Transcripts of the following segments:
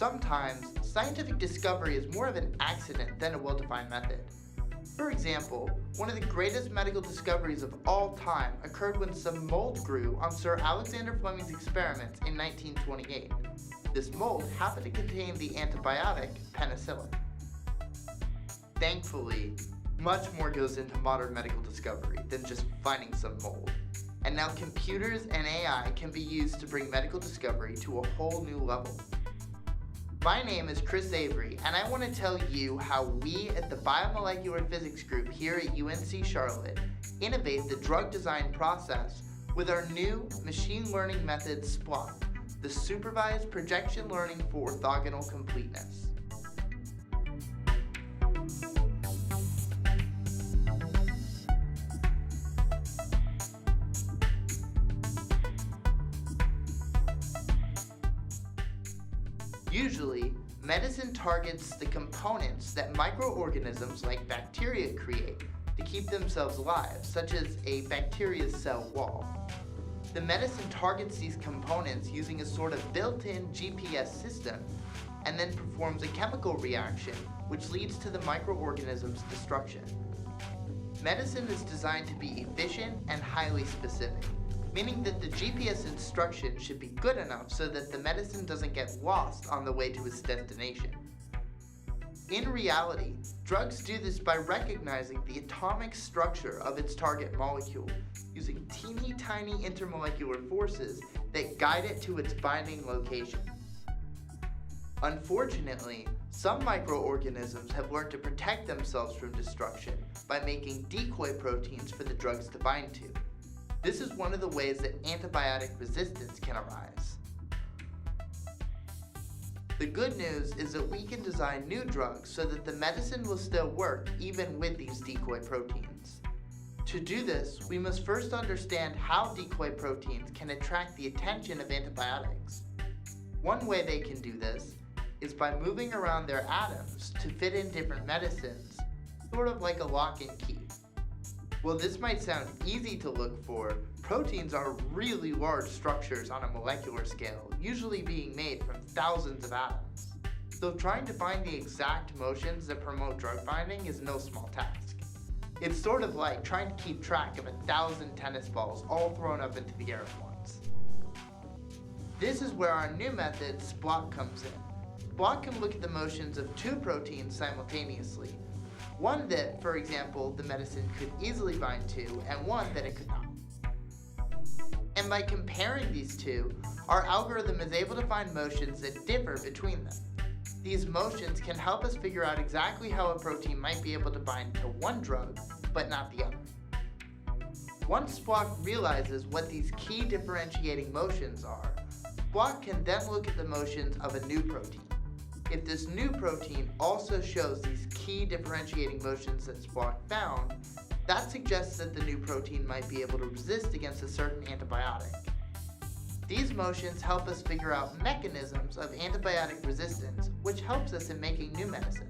Sometimes, scientific discovery is more of an accident than a well-defined method. For example, one of the greatest medical discoveries of all time occurred when some mold grew on Sir Alexander Fleming's experiments in 1928. This mold happened to contain the antibiotic penicillin. Thankfully, much more goes into modern medical discovery than just finding some mold. And now computers and AI can be used to bring medical discovery to a whole new level. My name is Chris Avery, and I want to tell you how we at the Biomolecular Physics Group here at UNC Charlotte innovate the drug design process with our new machine learning method SPLOT, the Supervised Projection Learning for Orthogonal Completeness. Usually, medicine targets the components that microorganisms like bacteria create to keep themselves alive, such as a bacteria's cell wall. The medicine targets these components using a sort of built-in GPS system and then performs a chemical reaction which leads to the microorganism's destruction. Medicine is designed to be efficient and highly specific, meaning that the GPS instruction should be good enough so that the medicine doesn't get lost on the way to its destination. In reality, drugs do this by recognizing the atomic structure of its target molecule, using teeny tiny intermolecular forces that guide it to its binding location. Unfortunately, some microorganisms have learned to protect themselves from destruction by making decoy proteins for the drugs to bind to. This is one of the ways that antibiotic resistance can arise. The good news is that we can design new drugs so that the medicine will still work even with these decoy proteins. To do this, we must first understand how decoy proteins can attract the attention of antibiotics. One way they can do this is by moving around their atoms to fit in different medicines, sort of like a lock and key. While this might sound easy to look for, proteins are really large structures on a molecular scale, usually being made from thousands of atoms. So trying to find the exact motions that promote drug binding is no small task. It's sort of like trying to keep track of 1,000 tennis balls all thrown up into the air at once. This is where our new method, SPLOT, comes in. SPLOT can look at the motions of two proteins simultaneously. One that, for example, the medicine could easily bind to, and one that it could not. And by comparing these two, our algorithm is able to find motions that differ between them. These motions can help us figure out exactly how a protein might be able to bind to one drug, but not the other. Once SPLOT realizes what these key differentiating motions are, SPLOT can then look at the motions of a new protein. If this new protein also shows these key differentiating motions that SPLOT found, that suggests that the new protein might be able to resist against a certain antibiotic. These motions help us figure out mechanisms of antibiotic resistance, which helps us in making new medicine.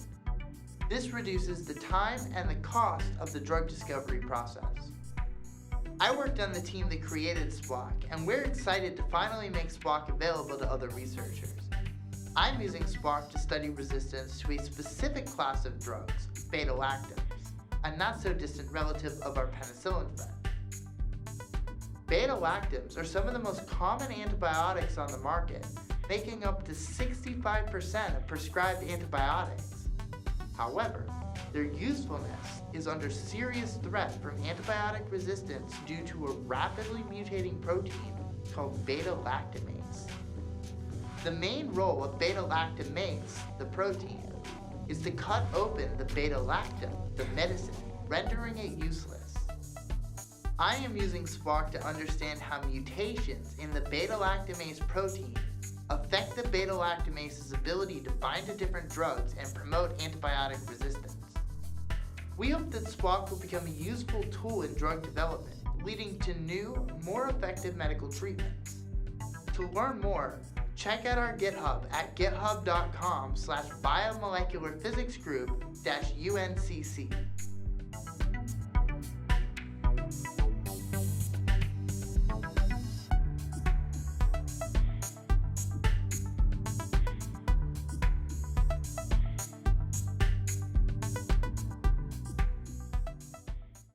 This reduces the time and the cost of the drug discovery process. I worked on the team that created SPLOT, and we're excited to finally make SPLOT available to other researchers. I'm using SPLOT to study resistance to a specific class of drugs, beta-lactams, a not-so-distant relative of our penicillin friend. Beta-lactams are some of the most common antibiotics on the market, making up to 65% of prescribed antibiotics. However, their usefulness is under serious threat from antibiotic resistance due to a rapidly mutating protein called beta-lactamase. The main role of beta-lactamase, the protein, is to cut open the beta-lactam, the medicine, rendering it useless. I am using SPLOT to understand how mutations in the beta-lactamase protein affect the beta-lactamase's ability to bind to different drugs and promote antibiotic resistance. We hope that SPLOT will become a useful tool in drug development, leading to new, more effective medical treatments. To learn more, check out our GitHub at github.com/biomolecularphysicsgroup-UNCC.